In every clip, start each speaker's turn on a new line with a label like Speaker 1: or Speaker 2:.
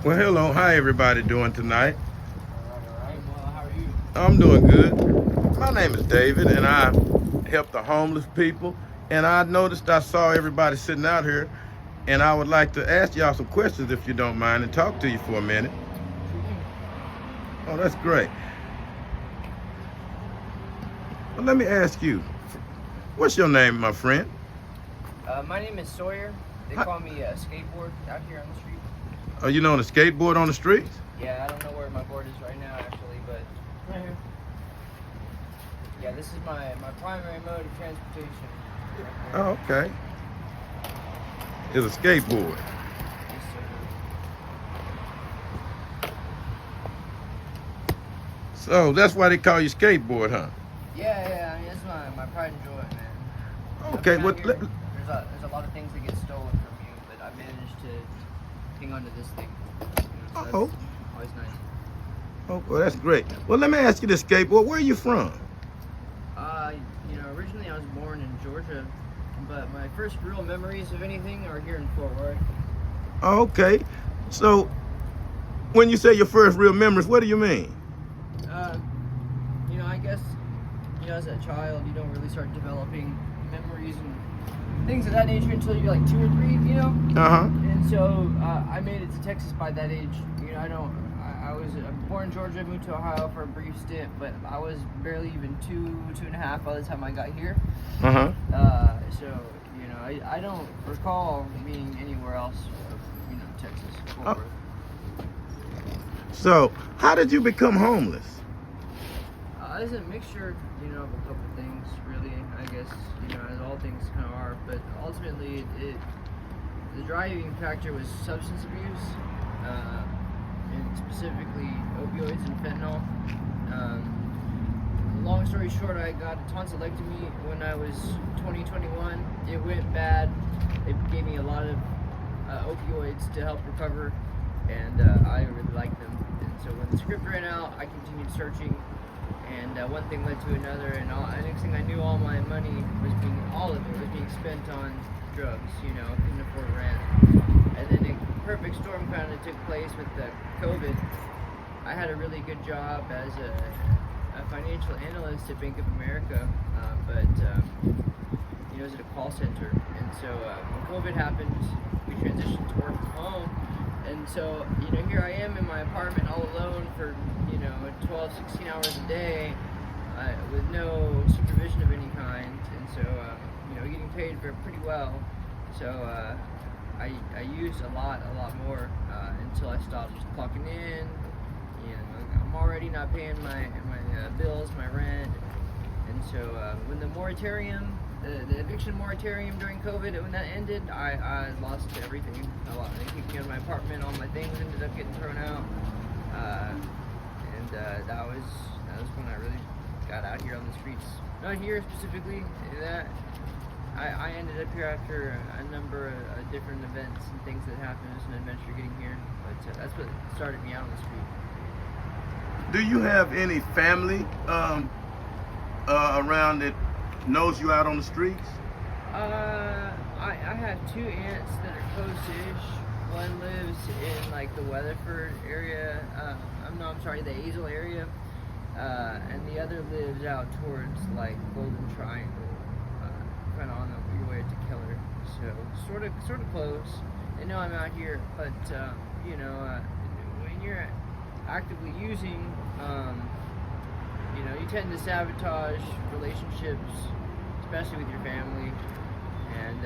Speaker 1: Well, hello. Hi, everybody doing tonight?
Speaker 2: All right. Well, how are you?
Speaker 1: I'm doing good. My name is David, and I help the homeless people. And I noticed I saw everybody sitting out here, and I would like to ask y'all some questions if you don't mind and talk to you for a minute.
Speaker 2: Sure thing.
Speaker 1: Oh, that's great. Well, let me ask you, what's your name, my friend?
Speaker 2: My name is Sawyer. They
Speaker 1: Hi-
Speaker 2: call me Skateboard out here on the street.
Speaker 1: Are you on a skateboard on the streets?
Speaker 2: Yeah, I don't know where my board is right now, actually, but right here. Yeah, this is my primary mode of transportation. Right there.
Speaker 1: Oh, okay. It's a skateboard.
Speaker 2: Yes, sir.
Speaker 1: So that's why they call you skateboard, huh?
Speaker 2: Yeah. I mean, it's my pride and joy, man.
Speaker 1: Okay,
Speaker 2: Coming
Speaker 1: well,
Speaker 2: out here, there's a lot of things that get stolen from you, but I managed to hang on to this thing. So that's
Speaker 1: oh,
Speaker 2: always nice.
Speaker 1: oh, well, that's great. Well, let me ask you this, skateboard. Where are you from?
Speaker 2: Originally I was born in Georgia, but my first real memories of anything are here in Fort Worth.
Speaker 1: Oh, okay. So, when you say your first real memories, what do you mean?
Speaker 2: I guess, as a child, you don't really start developing memories and things of that nature until you're like 2 or 3,
Speaker 1: Uh-huh.
Speaker 2: And so I made it to Texas by that age. I was born in Georgia, moved to Ohio for a brief stint, but I was barely even 2.5 by the time I got here.
Speaker 1: Uh-huh.
Speaker 2: I don't recall being anywhere else, Texas. Fort Worth.
Speaker 1: So, how did you become homeless?
Speaker 2: It's a mixture, of a couple things, really. I guess, as all things kind of are. But ultimately, the driving factor was substance abuse, and specifically opioids and fentanyl. Long story short, I got a tonsillectomy when I was 21. It went bad. They gave me a lot of opioids to help recover, and I really liked them. And so when the script ran out, I continued searching. And one thing led to another, and next thing I knew, all my money all of it was being spent on drugs. Couldn't afford rent. And then a perfect storm kind of took place with the COVID. I had a really good job as a financial analyst at Bank of America, but it was at a call center. And so when COVID happened, we transitioned to work from home. And so, here I am in my apartment all alone for, 12, 16 hours a day with no supervision of any kind. And so, getting paid pretty well. So I used a lot more until I stopped clocking in. I'm already not paying my bills, my rent. And so when the moratorium, the eviction moratorium during COVID, when that ended, I lost everything. They kicked me out of my apartment. All my things ended up getting thrown out. That was when I really got out here on the streets. Not here specifically. That I ended up here after a number of different events and things that happened. It was an adventure getting here, but that's what started me out on the street.
Speaker 1: Do you have any family around that knows you out on the streets?
Speaker 2: I have 2 aunts that are close-ish. One lives in the Weatherford area. The Azle area. And the other lives out towards Golden Triangle, kind of on your way to Keller. So sort of close. They know I'm out here, but when you're actively using, you tend to sabotage relationships, especially with your family. And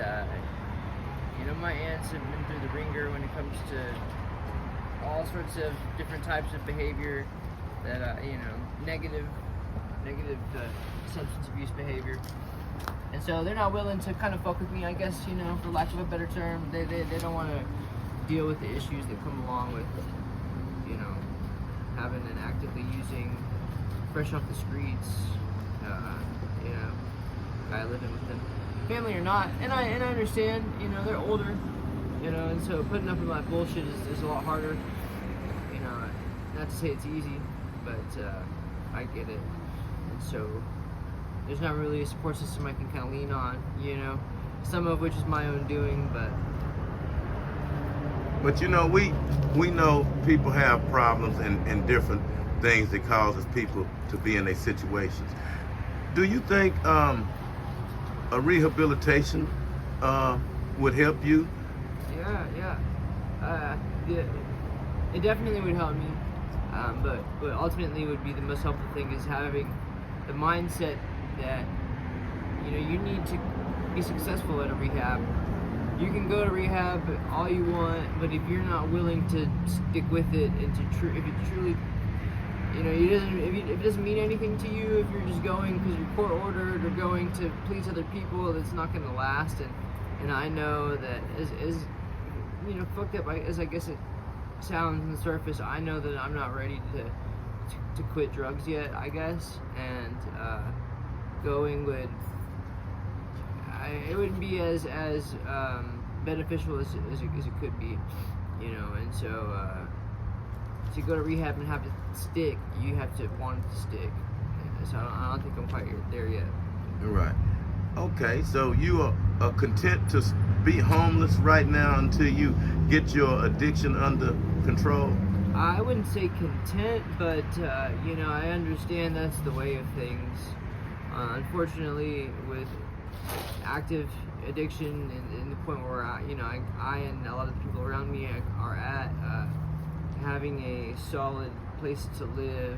Speaker 2: my aunts have been through the ringer when it comes to all sorts of different types of behavior that negative substance abuse behavior. And so they're not willing to kind of fuck with me, I guess, for lack of a better term. They don't want to deal with the issues that come along with having and actively using, fresh off the streets, guy living with them, family or not. And I understand, they're older, and so putting up with my bullshit is a lot harder. Not to say it's easy, but I get it. And so there's not really a support system I can kind of lean on, some of which is my own doing, but
Speaker 1: But you know, we know people have problems and different things that causes people to be in their situations. Do you think a rehabilitation would help you?
Speaker 2: Yeah. It definitely would help me. But ultimately would be the most helpful thing is having the mindset that you need to be successful at a rehab. You can go to rehab all you want, but if you're not willing to stick with it and if it truly if it doesn't mean anything to you, if you're just going because you're court ordered or going to please other people, that's not going to last. And I know that as fucked up as I guess it sounds on the surface, I know that I'm not ready to quit drugs yet, I guess, and going it wouldn't be as beneficial as it could be, and so to go to rehab and have to stick, you have to want it to stick. So I don't think I'm quite there yet.
Speaker 1: Right. Okay, so you are content to be homeless right now until you get your addiction under control?
Speaker 2: I wouldn't say content, but I understand that's the way of things. Unfortunately, with active addiction and the point where I and a lot of the people around me are at, having a solid place to live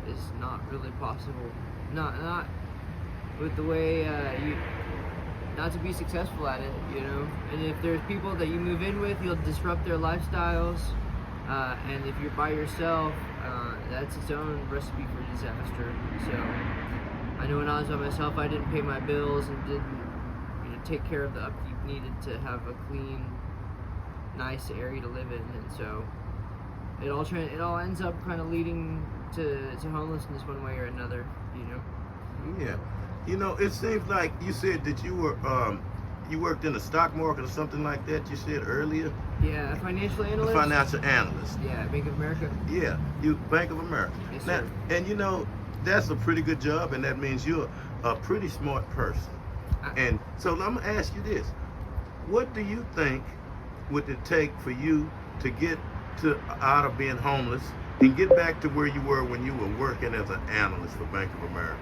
Speaker 2: is not really possible. Not with the way not to be successful at it, And if there's people that you move in with, you'll disrupt their lifestyles. And if you're by yourself, that's its own recipe for disaster. So I know when I was by myself, I didn't pay my bills and didn't take care of the upkeep needed to have a clean, nice area to live in, and so it all ends up kind of leading to homelessness one way or another.
Speaker 1: Yeah. It seems like you said that you were you worked in the stock market or something like that. You said earlier.
Speaker 2: Yeah, a financial analyst.
Speaker 1: Financial analyst.
Speaker 2: Yeah, Bank of America.
Speaker 1: Yeah, you Bank of America.
Speaker 2: Yes,
Speaker 1: now,
Speaker 2: sir.
Speaker 1: And that's a pretty good job, and that means you're a pretty smart person. And so I'm gonna ask you this: what do you think would it take for you to get out of being homeless and get back to where you were when you were working as an analyst for Bank of America?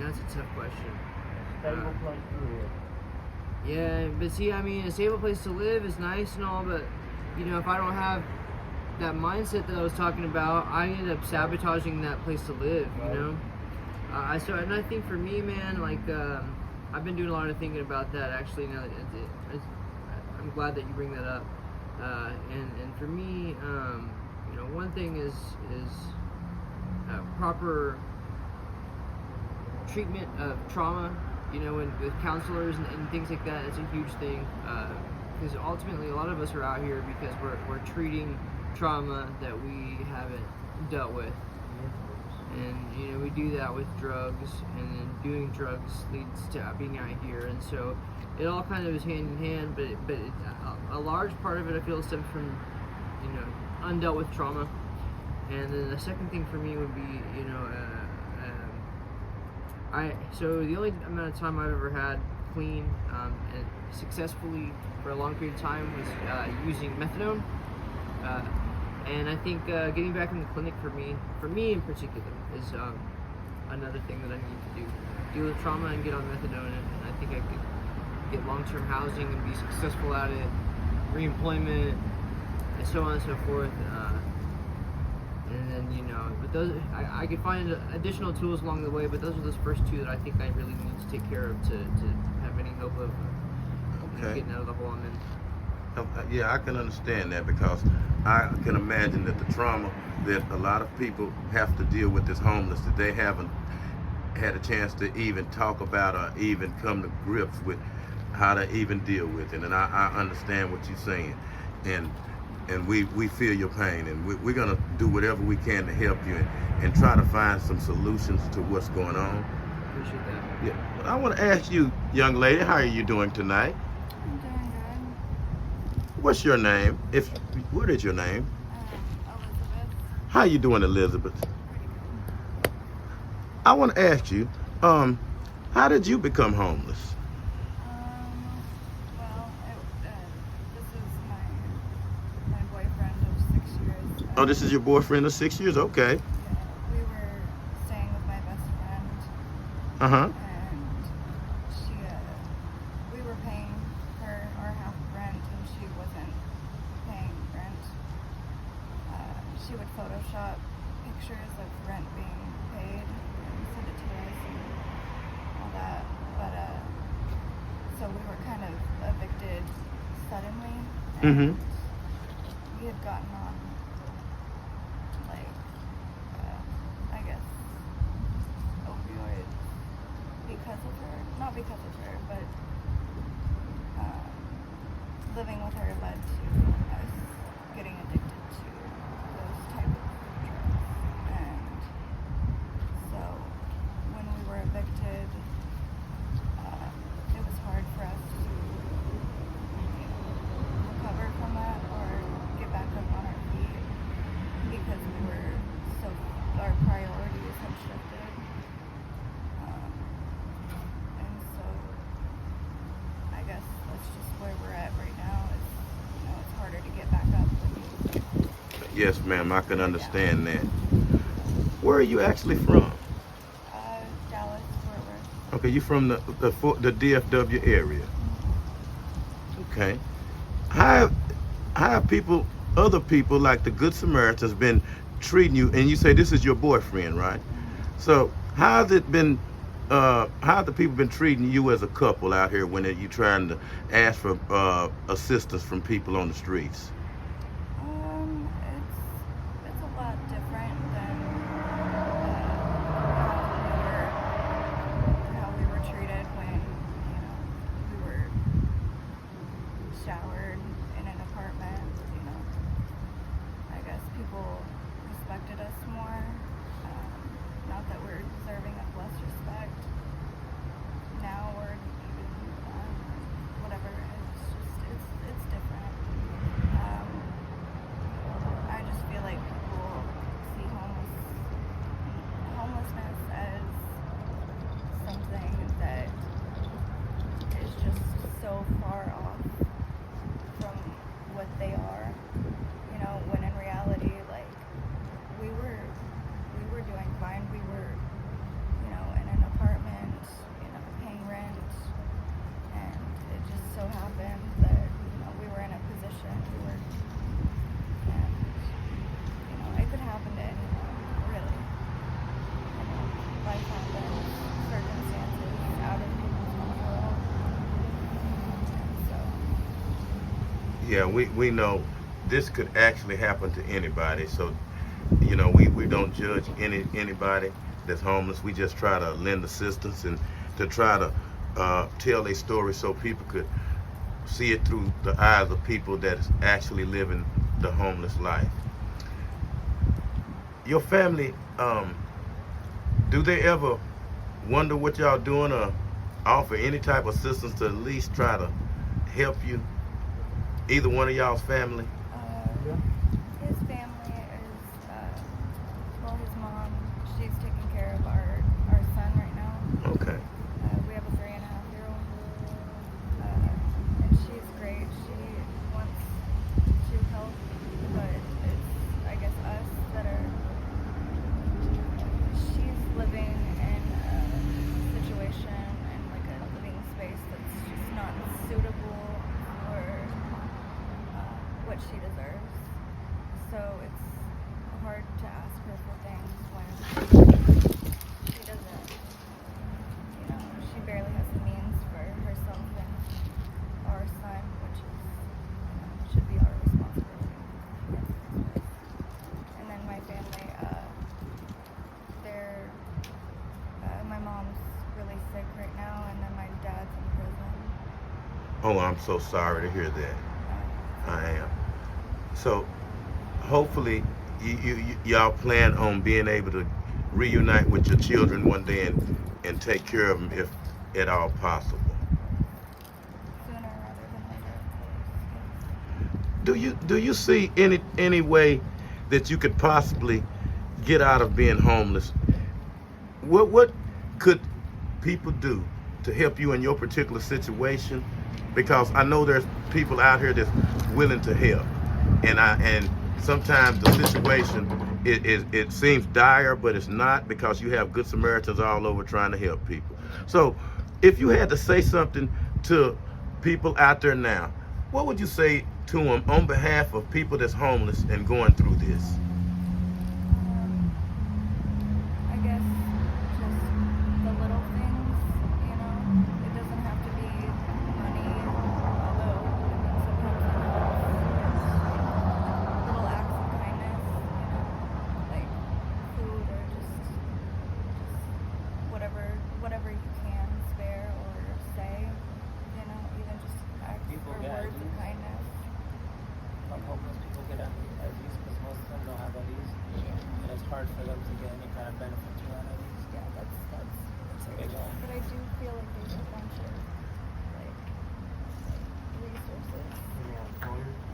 Speaker 2: That's a tough question.
Speaker 3: Stable place to live.
Speaker 2: Yeah, but see, a stable place to live is nice and all, but if I don't have that mindset that I was talking about, I end up sabotaging that place to live. And I think for me, man, I've been doing a lot of thinking about that actually. Now that I'm glad that you bring that up. And for me, one thing is proper treatment of trauma. With counselors and things like that, it's a huge thing. Because ultimately, a lot of us are out here because we're treating trauma that we haven't dealt with. And we do that with drugs, and then doing drugs leads to being out here, and so it all kind of is hand in hand. But a large part of it, I feel, stems from undealt with trauma. And then the second thing for me would be so the only amount of time I've ever had clean and successfully for a long period of time was using methadone. And I think getting back in the clinic for me in particular, is another thing that I need to do. Deal with trauma and get on methadone, and I think I could get long-term housing and be successful at it, reemployment, and so on and so forth. And then, but those, I could find additional tools along the way, but those are those first two that I think I really need to take care of to have any hope of getting out of the hole I'm in.
Speaker 1: Yeah, I can understand that, because I can imagine that the trauma that a lot of people have to deal with is homeless, that they haven't had a chance to even talk about or even come to grips with how to even deal with it. And I understand what you're saying. And we feel your pain, and we're going to do whatever we can to help you and try to find some solutions to what's going on.
Speaker 2: Appreciate that.
Speaker 1: Yeah. But I want to ask you, young lady, how are you doing tonight?
Speaker 4: I'm doing good.
Speaker 1: What's your name? What is your name?
Speaker 4: Elizabeth.
Speaker 1: How you doing, Elizabeth? I want to ask you, how did you become homeless?
Speaker 4: Well,
Speaker 1: Oh, this is your boyfriend of 6 years? Okay.
Speaker 4: We were staying with my best friend,
Speaker 1: Uh-huh.
Speaker 4: and we were paying her our half rent, and she wasn't paying rent. She would Photoshop pictures of rent being paid and send it to us and all that. But so we were kind of evicted suddenly, and we had gotten on, like, I guess, opioids because of her. Not because of her, but living with her led to us getting addicted to those type of drugs. And so when we were evicted, it was hard for us to recover from that or get back up on our feet because our priorities had shifted. And so I guess that's just where we're at right now. It's harder to get back up when you
Speaker 1: Yes, ma'am, I can understand that. Where are you actually from?
Speaker 4: Dallas, Fort Worth.
Speaker 1: Okay, you from the DFW area. Okay. How have people, other people like the Good Samaritans, been treating you? And you say this is your boyfriend, right? So how has it been? How have the people been treating you as a couple out here when you trying to ask for assistance from people on the streets?
Speaker 4: It's a lot different than how we were treated when we were showered in an apartment. I guess people respected us more. Not that we're deserving of less respect. Now we're even whatever. It's different. I just feel like people see homelessness as something that is just so far off from what they are. When in reality, like we were doing fine. We were, in an apartment, paying rent, and it just so happened that we were in a position and it could happen to anyone, really. Life happens, circumstances out of people's control. And so
Speaker 1: Yeah, we know this could actually happen to anybody. So, we don't judge anybody that's homeless. We just try to lend assistance and to try to tell a story so people could see it through the eyes of people that is actually living the homeless life. Your family, do they ever wonder what y'all doing or offer any type of assistance to at least try to help you? Either one of y'all's family?
Speaker 4: his family is, his mom, she's taking care of our son right now.
Speaker 1: Okay.
Speaker 4: We have a 3.5-year-old, and she's great. She wants to help, but it's, I guess, us that are. She's living in a situation and like a living space that's just not suitable for what she deserves. So it's hard to ask her for things when she doesn't, she barely has the means for herself and our son, which is, should be our responsibility. And then my family, my mom's really sick right now, and then my dad's in prison.
Speaker 1: Oh, I'm so sorry to hear that. I am. So, hopefully, y'all plan on being able to reunite with your children one day and take care of them if at all possible.
Speaker 4: Sooner rather than later.
Speaker 1: Do you see any way that you could possibly get out of being homeless? What could people do to help you in your particular situation? Because I know there's people out here that's willing to help, and sometimes the situation it seems dire, but it's not, because you have good Samaritans all over trying to help people. So, if you had to say something to people out there now, what would you say to them on behalf of people that's homeless and going through this?
Speaker 4: I guess just the little things, you know. It doesn't have to be money, although sometimes it helps. Little acts of kindness, you know, like food or just whatever you can spare or say, you know, even just acts
Speaker 3: People
Speaker 4: or
Speaker 3: get
Speaker 4: words of
Speaker 3: ideas.
Speaker 4: kindness.
Speaker 3: Homeless people get IDs because most of them don't have IDs, and it's hard for them to get any kind of benefit to run IDs.
Speaker 4: Yeah, that's
Speaker 3: It's a big one.
Speaker 4: but I do feel like there's a bunch of like resources.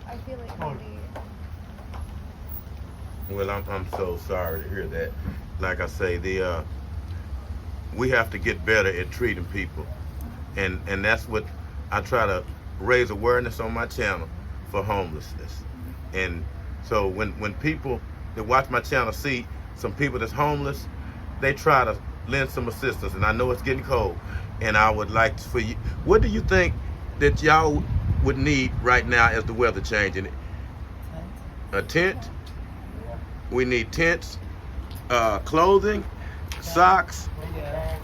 Speaker 4: I feel like maybe
Speaker 1: Well, I'm so sorry to hear that. Like I say, we have to get better at treating people, and that's what I try to raise awareness on my channel for homelessness. And so when people that watch my channel see some people that's homeless, they try to lend some assistance. And I know it's getting cold, and I would like for you. What do you think that y'all would need right now as the weather changing? A tent. We need tents, clothing, socks.
Speaker 3: Yeah.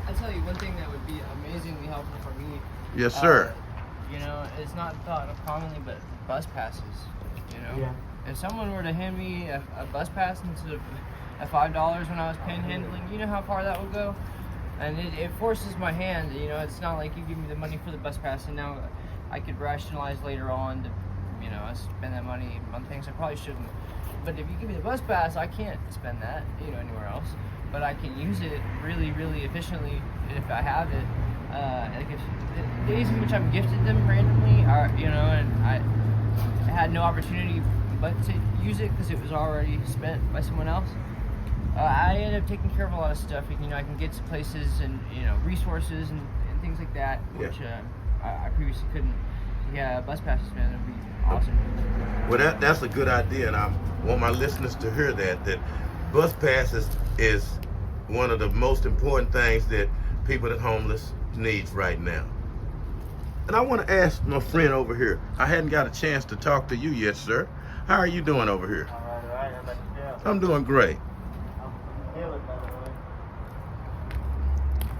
Speaker 2: I'll tell you one thing that would be amazingly helpful for me.
Speaker 1: Yes, sir.
Speaker 2: You know, it's not thought of commonly, but bus passes. You know,
Speaker 3: Yeah.
Speaker 2: if someone were to hand me a bus pass instead of $5 when I was panhandling, you know how far that would go. And it forces my hand. You know, it's not like you give me the money for the bus pass and now I could rationalize later on to, you know, spend that money on things I probably shouldn't. But if you give me the bus pass, I can't spend that, you know, anywhere else. But I can use it really, really efficiently if I have it. Like if the days in which I've gifted them randomly are, you know, and I had no opportunity but to use it because it was already spent by someone else. I end up taking care of a lot of stuff. And, you know, I can get to places and, you know, resources and things like that, which I previously couldn't. Yeah, bus passes, man, that'd be awesome.
Speaker 1: Well, that's a good idea, and I want my listeners to hear that bus passes is one of the most important things that people that homeless needs right now. And I want to ask my friend over here. I hadn't got a chance to talk to you yet, sir. How are you doing over here?
Speaker 3: All right. How about yourself?
Speaker 1: I'm doing great.
Speaker 3: I'm Dylan, by the way.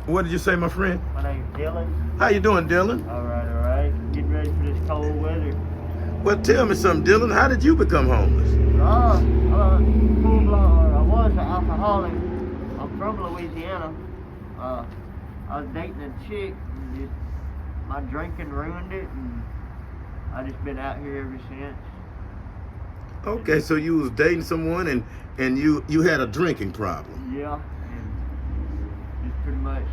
Speaker 1: What did you say, my friend?
Speaker 3: My name's Dylan.
Speaker 1: How you doing, Dylan?
Speaker 3: All right. Getting ready for this cold weather.
Speaker 1: Well, tell me something, Dylan. How did you become homeless?
Speaker 3: Full blown. I was an alcoholic. I'm from Louisiana. I was dating a chick, and my drinking ruined it, and I just been out here ever since.
Speaker 1: Okay, so you was dating someone and you had a drinking problem.
Speaker 3: Yeah, and just pretty much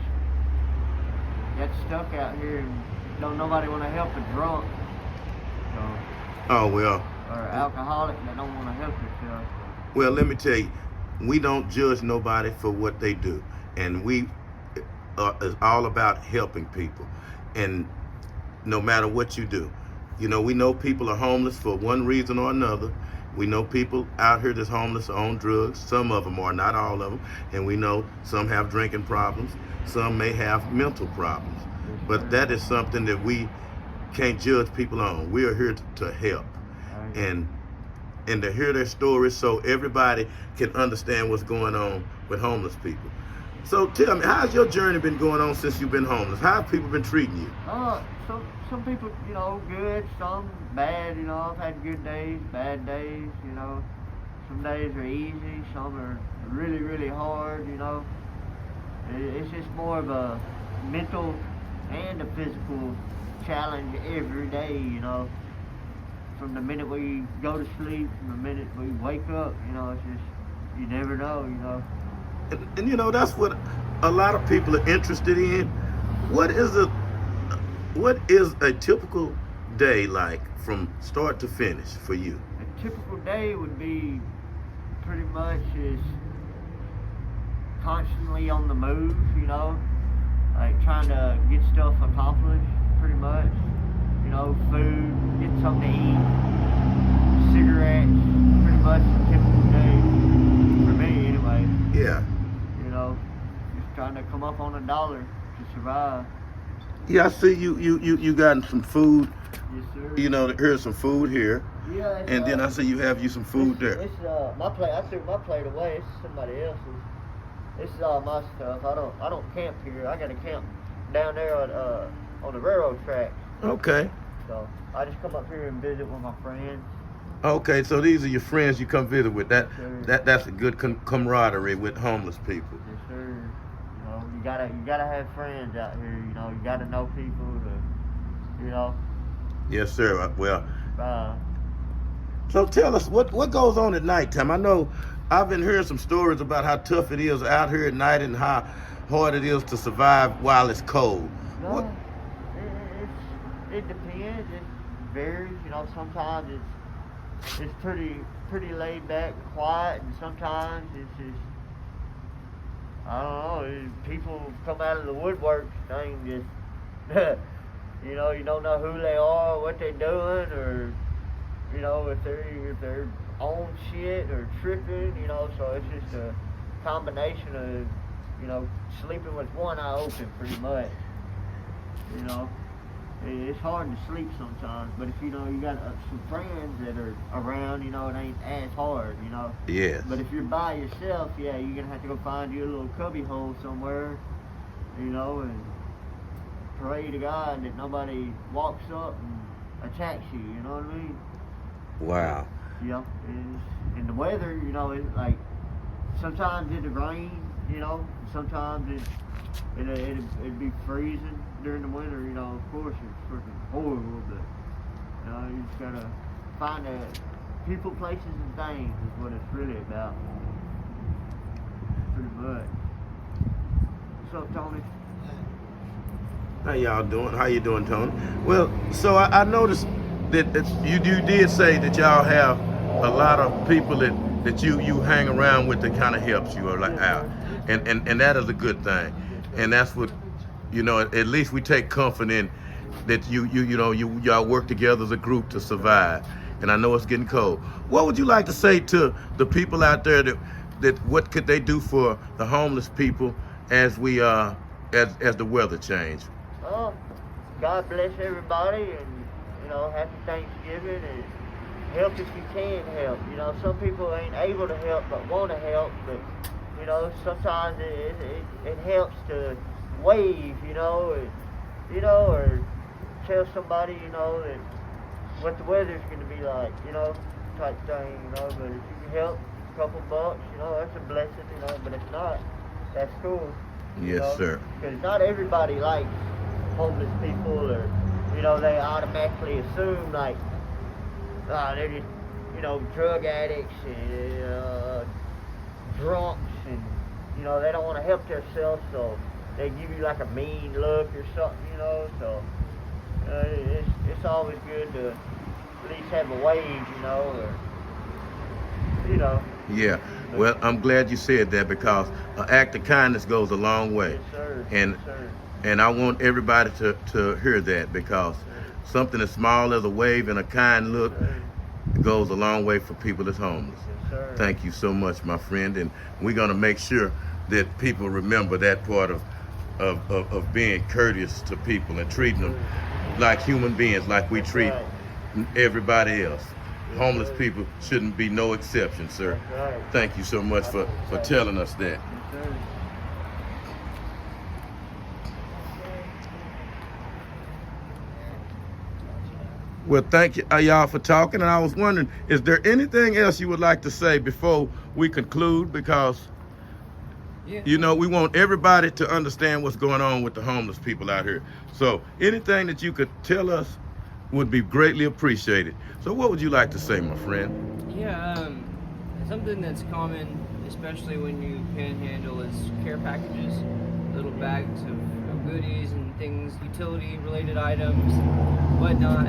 Speaker 3: got stuck out here, and don't nobody want to help a drunk, so,
Speaker 1: Oh, well.
Speaker 3: or an alcoholic that don't want to help themselves.
Speaker 1: Well, let me tell you, we don't judge nobody for what they do, and we is all about helping people, and no matter what you do, you know, we know people are homeless for one reason or another. We know people out here that's homeless on drugs. Some of them are, not all of them, and we know some have drinking problems. Some may have mental problems, but that is something that we can't judge people on. We are here to help, and to hear their stories so everybody can understand what's going on with homeless people. So tell me, how's your journey been going on since you've been homeless? How have people been treating you?
Speaker 3: Some people, you know, good, some bad, you know. I've had good days, bad days, you know. Some days are easy, some are really, really hard, you know. It's just more of a mental and a physical challenge every day, you know. From the minute we go to sleep, from the minute we wake up, you know, it's just, you never know, you know.
Speaker 1: And you know, that's what a lot of people are interested in. What is a typical day like from start to finish for you?
Speaker 3: A typical day would be pretty much is constantly on the move, you know, like trying to get stuff accomplished, pretty much. You know, food, get something to eat, cigarettes, pretty much a typical day for me anyway.
Speaker 1: Yeah.
Speaker 3: You know, just trying to come up on a dollar to survive.
Speaker 1: Yeah, I see you got some food.
Speaker 3: Yes, sir.
Speaker 1: You know, here's some food here,
Speaker 3: Yeah.
Speaker 1: and then I see you have you some food there.
Speaker 3: It's my plate. I threw my plate away. It's somebody else's. This is all my stuff. I don't camp here. I got to camp down there on the railroad track.
Speaker 1: Okay.
Speaker 3: So I just come up here and visit with my friends.
Speaker 1: Okay, so these are your friends you come visit with.
Speaker 3: Sure.
Speaker 1: That's a good camaraderie with homeless people.
Speaker 3: Yes, sir. You know, you gotta have friends out here. You know, you gotta know people to, you know.
Speaker 1: Yes, sir. Well,
Speaker 3: Uh,
Speaker 1: so tell us what goes on at nighttime. I know I've been hearing some stories about how tough it is out here at night and how hard it is to survive while it's cold.
Speaker 3: no,
Speaker 1: What?
Speaker 3: it depends. It varies. You know, sometimes it's pretty laid back, quiet, and sometimes it's just, I don't know. People come out of the woodwork, thing just you know, you don't know who they are, what they're doing, or you know, if they're on shit or tripping. You know, so it's just a combination of, you know, sleeping with one eye open pretty much. You know, it's hard to sleep sometimes, but if you know you got some friends that are around, you know, it ain't as hard, you know.
Speaker 1: Yes.
Speaker 3: But if you're by yourself, yeah, you're gonna have to go find you a little cubby hole somewhere, you know, and pray to God that nobody walks up and attacks you. You know what I mean?
Speaker 1: Wow.
Speaker 3: Yeah. And the weather, you know, it's like sometimes it'd rain, you know, sometimes it'd be freezing during the winter. You know, of course it's freaking horrible, but you know, you just gotta find the people, places, and things is what it's really about. Pretty much. What's up, Tony?
Speaker 1: How y'all doing? How you doing, Tony? Well, so I noticed that you did say that y'all have a lot of people that you hang around with that kind of helps you or like out, and that is a good thing, and that's what, you know, at least we take comfort in that y'all work together as a group to survive. And I know it's getting cold. What would you like to say to the people out there that what could they do for the homeless people as we as the weather change?
Speaker 3: Oh, God bless everybody, and you know, happy Thanksgiving, and help if you can help. You know, some people ain't able to help but want to help, but you know, sometimes it helps to wave, you know, or tell somebody, you know, that what the weather's going to be like, you know, type thing, you know. But if you can help, a couple bucks, you know, that's a blessing, you know. But if not, that's cool.
Speaker 1: Yes, sir.
Speaker 3: Because not everybody likes homeless people, or you know, they automatically assume like they're just, you know, drug addicts and drunks, and you know, they don't want to help themselves, so they give you like a mean look or something, you know. So it's always good to at least have a wave, you know, or you know.
Speaker 1: Yeah. Well, I'm glad you said that, because an act of kindness goes a long way.
Speaker 3: Yes, sir.
Speaker 1: And
Speaker 3: Yes, sir.
Speaker 1: and I want everybody to hear that, because something as small as a wave and a kind look goes a long way for people that's homeless.
Speaker 3: Yes, sir.
Speaker 1: Thank you so much, my friend, and we're gonna make sure that people remember that part of being courteous to people and treating them like human beings, like we treat everybody else. Homeless people shouldn't be no exception, sir.
Speaker 3: That's right.
Speaker 1: Thank you so much for telling us that.
Speaker 3: Yes, sir.
Speaker 1: Well, thank you, y'all, for talking. And I was wondering, is there anything else you would like to say before we conclude? Because, you know, we want everybody to understand what's going on with the homeless people out here. So anything that you could tell us would be greatly appreciated. So what would you like to say, my friend?
Speaker 2: Yeah, something that's common, especially when you panhandle, is care packages, little bags of goodies and things, utility-related items, whatnot.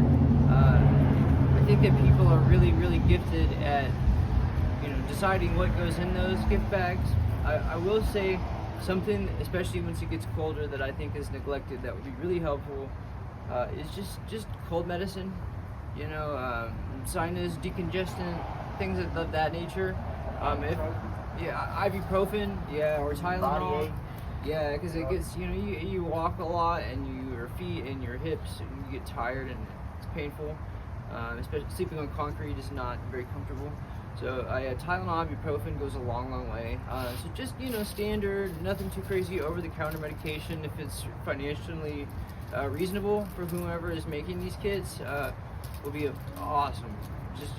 Speaker 2: I think that people are really, really gifted at, you know, deciding what goes in those gift bags. I will say something, especially once it gets colder, that I think is neglected that would be really helpful. Is just cold medicine, you know, sinus, decongestant, things of that nature. If ibuprofen, or Tylenol.
Speaker 3: Body ache.
Speaker 2: Yeah, because it gets, you walk a lot and your feet and your hips, and you get tired and it's painful. Especially sleeping on concrete is not very comfortable. So Tylenol, ibuprofen goes a long way. So just, standard, nothing too crazy, over-the-counter medication if it's financially reasonable for whoever is making these kits will be awesome. Just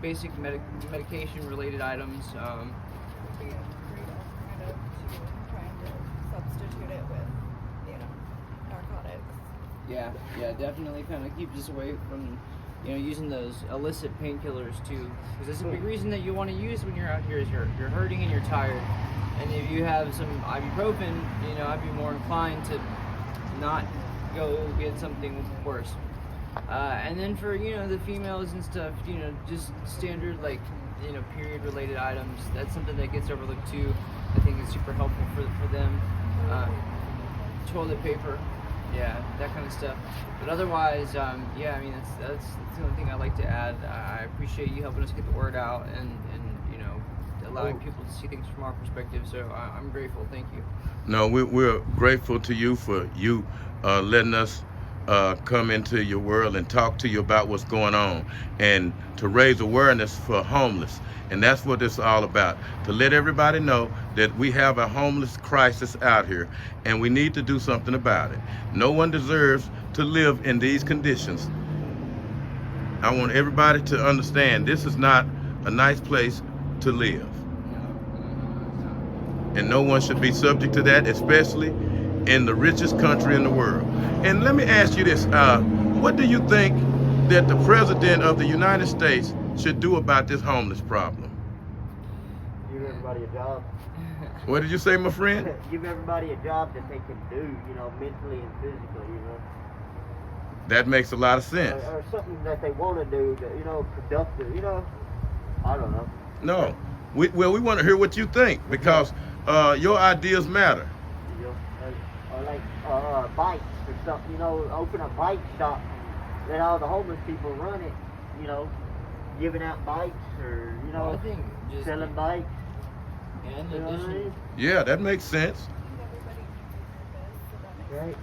Speaker 2: basic medication-related items.
Speaker 4: Would be a great alternative to trying to substitute it with, narcotics.
Speaker 2: Yeah, definitely kind of keeps us away from, using those illicit painkillers too, because that's a big reason that you want to use when you're out here is you're hurting and you're tired, and if you have some ibuprofen, I'd be more inclined to not go get something worse. And then for the females and stuff, just standard period related items. That's something that gets overlooked too. I think it's super helpful for them. Toilet paper. Yeah, that kind of stuff. But otherwise, that's the only thing I'd like to add. I appreciate you helping us get the word out and allowing people to see things from our perspective. So I'm grateful. Thank you.
Speaker 1: No, we're grateful to you for you letting us come into your world and talk to you about what's going on and to raise awareness for homeless. And that's what it's all about, to let everybody know that we have a homeless crisis out here and we need to do something about it. No one deserves to live in these conditions. I want everybody to understand this is not a nice place to live. And no one should be subject to that, especially in the richest country in the world. And let me ask you this, what do you think that the President of the United States should do about this homeless problem?
Speaker 3: Give everybody a job.
Speaker 1: What did you say, my friend?
Speaker 3: Give everybody a job that they can do, mentally and physically,
Speaker 1: That makes a lot of sense.
Speaker 3: Or something that they want to do, that, productive, I don't know.
Speaker 1: No, we want to hear what you think because your ideas matter.
Speaker 3: Or like bikes or something, open a bike shop, let all the homeless people run it, giving out bikes or,
Speaker 2: I think just
Speaker 3: selling bikes.
Speaker 2: in addition,
Speaker 1: Yeah, that makes sense.
Speaker 4: Everybody needs a purpose, so that makes
Speaker 3: Right.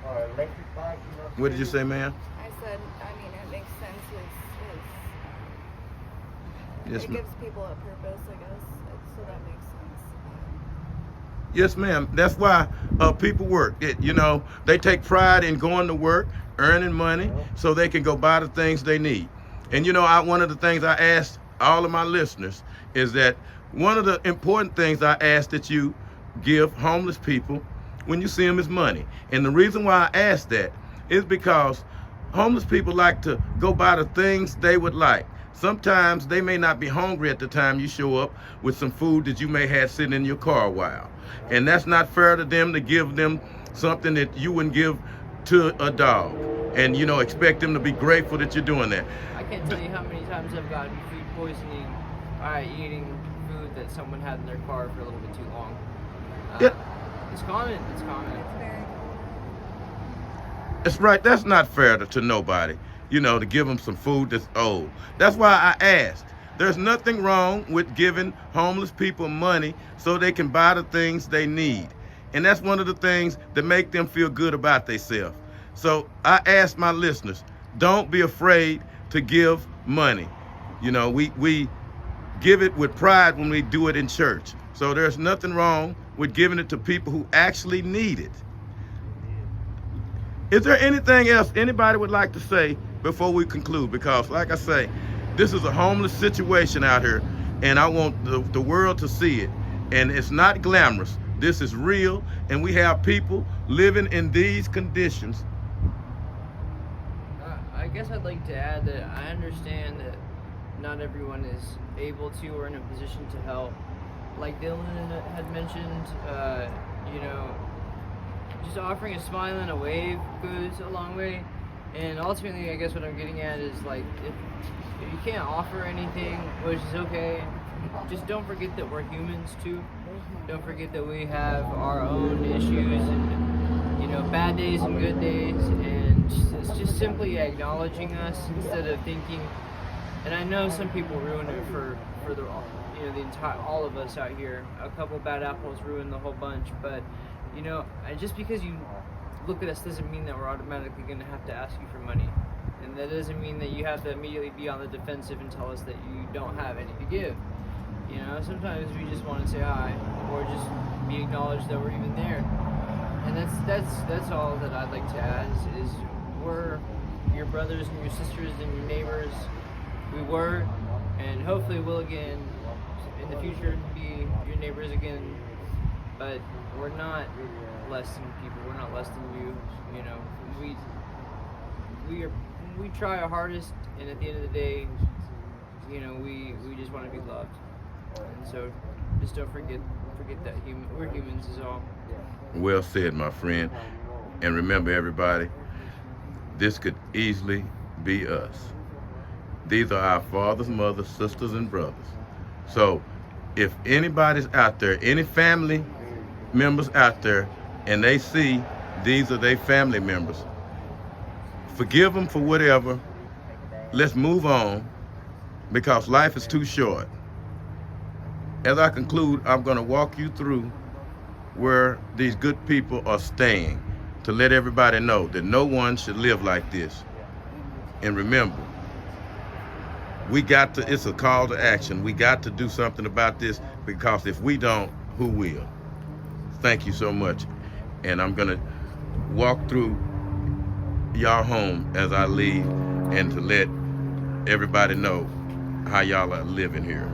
Speaker 3: Or electric bikes,
Speaker 1: What did you say, ma'am?
Speaker 4: I said, it makes sense.
Speaker 1: Yes,
Speaker 4: It
Speaker 1: ma'am.
Speaker 4: gives people a purpose, I guess. So that makes sense.
Speaker 1: Yes, ma'am. That's why people work. They take pride in going to work, earning money, so they can go buy the things they need. And one of the things I asked all of my listeners is that one of the important things I ask that you give homeless people when you see them is money. And the reason why I ask that is because homeless people like to go buy the things they would like. Sometimes they may not be hungry at the time you show up with some food that you may have sitting in your car a while. And that's not fair to them to give them something that you wouldn't give to a dog. And, expect them to be grateful that you're doing that.
Speaker 2: I can't tell you how many times I've gotten food poisoning by eating food that someone had in their car for a little bit too long.
Speaker 1: Yeah.
Speaker 2: It's common. It's common.
Speaker 4: It's very
Speaker 1: That's right. That's not fair to nobody, to give them some food that's old. That's why I asked. There's nothing wrong with giving homeless people money so they can buy the things they need. And that's one of the things that make them feel good about themselves. So I ask my listeners, don't be afraid to give money. We give it with pride when we do it in church. So there's nothing wrong with giving it to people who actually need it. Is there anything else anybody would like to say before we conclude? Because like I say, this is a homeless situation out here, and I want the world to see it. And it's not glamorous. This is real, and we have people living in these conditions.
Speaker 2: I guess I'd like to add that I understand that not everyone is able to or in a position to help. Like Dylan had mentioned, just offering a smile and a wave goes a long way. And ultimately, I guess what I'm getting at is if you can't offer anything, which is okay, just don't forget that we're humans too. Don't forget that we have our own issues and bad days and good days, and it's just simply acknowledging us instead of thinking And I know some people ruin it for the the entire all of us out here. A couple bad apples ruin the whole bunch, but just because you look at us doesn't mean that we're automatically going to have to ask you for money, and that doesn't mean that you have to immediately be on the defensive and tell us that you don't have any to give. Sometimes we just want to say hi or just be acknowledged that we're even there, and that's all that I'd like to add is we're your brothers and your sisters and your neighbors. We were, and hopefully will again in the future be your neighbors again, but we're not less than people. We're not less than you. We try our hardest, and at the end of the day, we just want to be loved. And so just don't forget that we're humans is all.
Speaker 1: Well said, my friend. And remember, everybody, this could easily be us. These are our fathers, mothers, sisters, and brothers. So if anybody's out there, any family members out there, and they see these are their family members, forgive them for whatever. Let's move on, because life is too short. As I conclude, I'm going to walk you through where these good people are staying to let everybody know that no one should live like this. And remember, it's a call to action. We got to do something about this, because if we don't, who will? Thank you so much. And I'm going to walk through y'all home as I leave, and to let everybody know how y'all are living here.